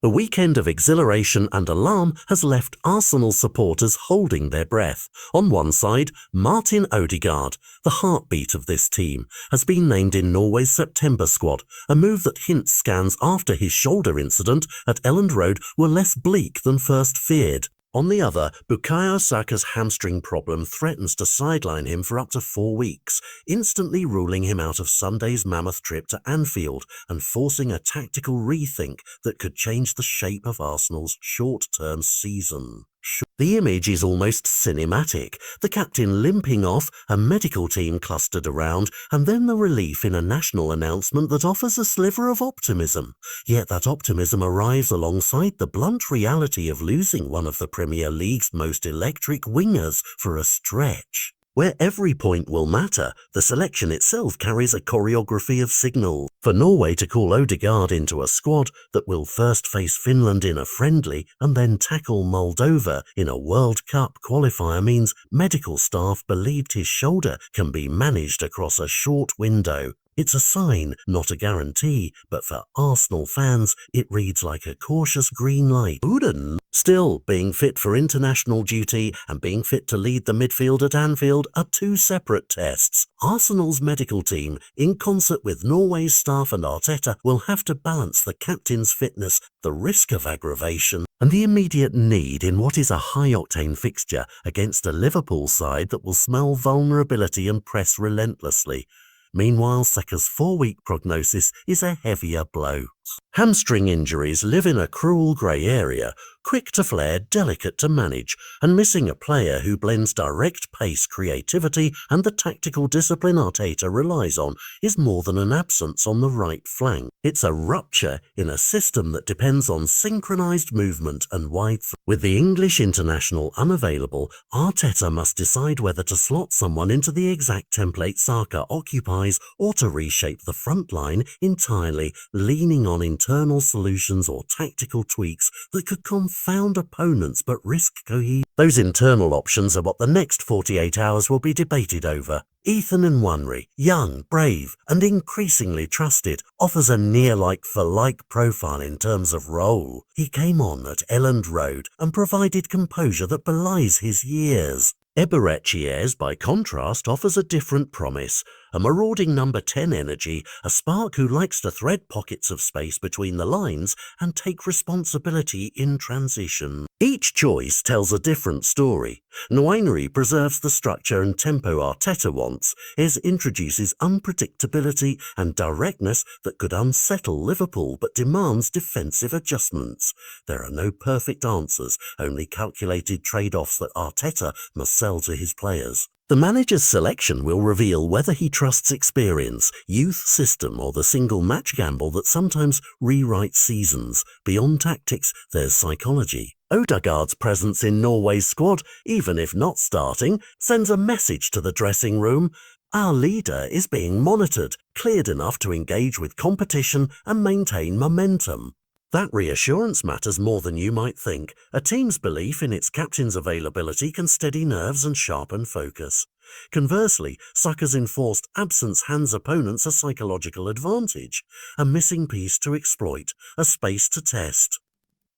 A weekend of exhilaration and alarm has left Arsenal supporters holding their breath. On one side, Martin Ødegaard, the heartbeat of this team, has been named in Norway's September squad, a move that hints scans after his shoulder incident at Elland Road were less bleak than first feared. On the other, Bukayo Saka's hamstring problem threatens to sideline him for up to 4 weeks, instantly ruling him out of Sunday's mammoth trip to Anfield and forcing a tactical rethink that could change the shape of Arsenal's short-term season. The image is almost cinematic, the captain limping off, a medical team clustered around, and then the relief in a national announcement that offers a sliver of optimism. Yet that optimism arrives alongside the blunt reality of losing one of the Premier League's most electric wingers for a stretch. Where every point will matter, the selection itself carries a choreography of signals. For Norway to call Ødegaard into a squad that will first face Finland in a friendly and then tackle Moldova in a World Cup qualifier means medical staff believed his shoulder can be managed across a short window. It's a sign, not a guarantee, but for Arsenal fans, it reads like a cautious green light. Still, being fit for international duty and being fit to lead the midfield at Anfield are two separate tests. Arsenal's medical team, in concert with Norway's staff and Arteta, will have to balance the captain's fitness, the risk of aggravation, and the immediate need in what is a high-octane fixture against a Liverpool side that will smell vulnerability and press relentlessly. Meanwhile, Saka's 4-week prognosis is a heavier blow. Hamstring injuries live in a cruel grey area, quick to flare, delicate to manage, and missing a player who blends direct pace, creativity, and the tactical discipline Arteta relies on is more than an absence on the right flank. It's a rupture in a system that depends on synchronised movement and wide. With the English international unavailable, Arteta must decide whether to slot someone into the exact template Saka occupies or to reshape the front line entirely, leaning on internal solutions or tactical tweaks that could confound opponents but risk cohesion. Those internal options are what the next 48 hours will be debated over. Ethan Nwaneri, young, brave, and increasingly trusted, offers a near like-for-like profile in terms of role. He came on at Elland Road and provided composure that belies his years. Eberechies, by contrast, offers a different promise, a marauding number 10 energy, a spark who likes to thread pockets of space between the lines and take responsibility in transition. Each choice tells a different story. Nwaneri preserves the structure and tempo Arteta wants, his introduces unpredictability and directness that could unsettle Liverpool but demands defensive adjustments. There are no perfect answers, only calculated trade-offs that Arteta must sell to his players. The manager's selection will reveal whether he trusts experience, youth system, or the single match gamble that sometimes rewrites seasons. Beyond tactics, there's psychology. Ødegaard's presence in Norway's squad, even if not starting, sends a message to the dressing room. Our leader is being monitored, cleared enough to engage with competition and maintain momentum. That reassurance matters more than you might think. A team's belief in its captain's availability can steady nerves and sharpen focus. Conversely, Saka's enforced absence hands opponents a psychological advantage, a missing piece to exploit, a space to test.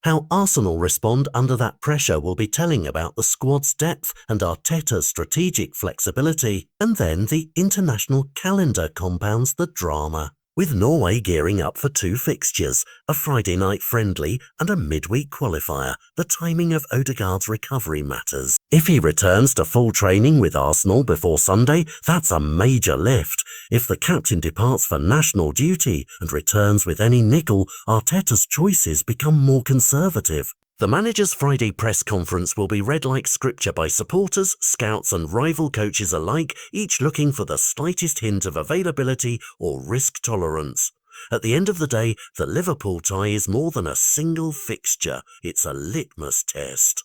How Arsenal respond under that pressure will be telling about the squad's depth and Arteta's strategic flexibility, and then the international calendar compounds the drama. With Norway gearing up for 2 fixtures, a Friday night friendly and a midweek qualifier, the timing of Ødegaard's recovery matters. If he returns to full training with Arsenal before Sunday, that's a major lift. If the captain departs for national duty and returns with any nickel, Arteta's choices become more conservative. The manager's Friday press conference will be read like scripture by supporters, scouts and rival coaches alike, each looking for the slightest hint of availability or risk tolerance. At the end of the day, the Liverpool tie is more than a single fixture. It's a litmus test.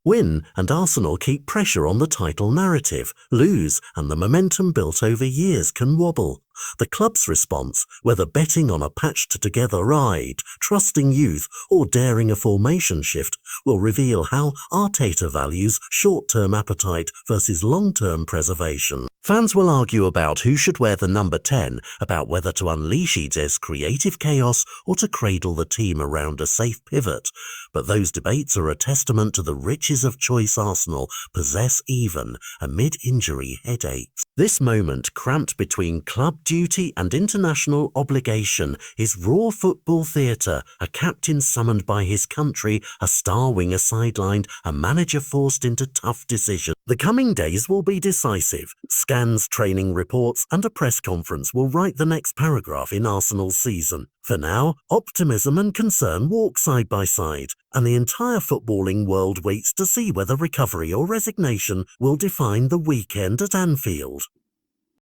Win and Arsenal keep pressure on the title narrative. Lose and the momentum built over years can wobble. The club's response, whether betting on a patched-together ride, trusting youth, or daring a formation shift, will reveal how Arteta values short-term appetite versus long-term preservation. Fans will argue about who should wear the number 10, about whether to unleash Ede's creative chaos or to cradle the team around a safe pivot. But those debates are a testament to the riches of choice Arsenal possess even amid injury headaches. This moment, cramped between club duty and international obligation, is raw football theatre, a captain summoned by his country, a star winger sidelined, a manager forced into tough decisions. The coming days will be decisive. Scans, training reports, and a press conference will write the next paragraph in Arsenal's season. For now, optimism and concern walk side by side, and the entire footballing world waits to see whether recovery or resignation will define the weekend at Anfield.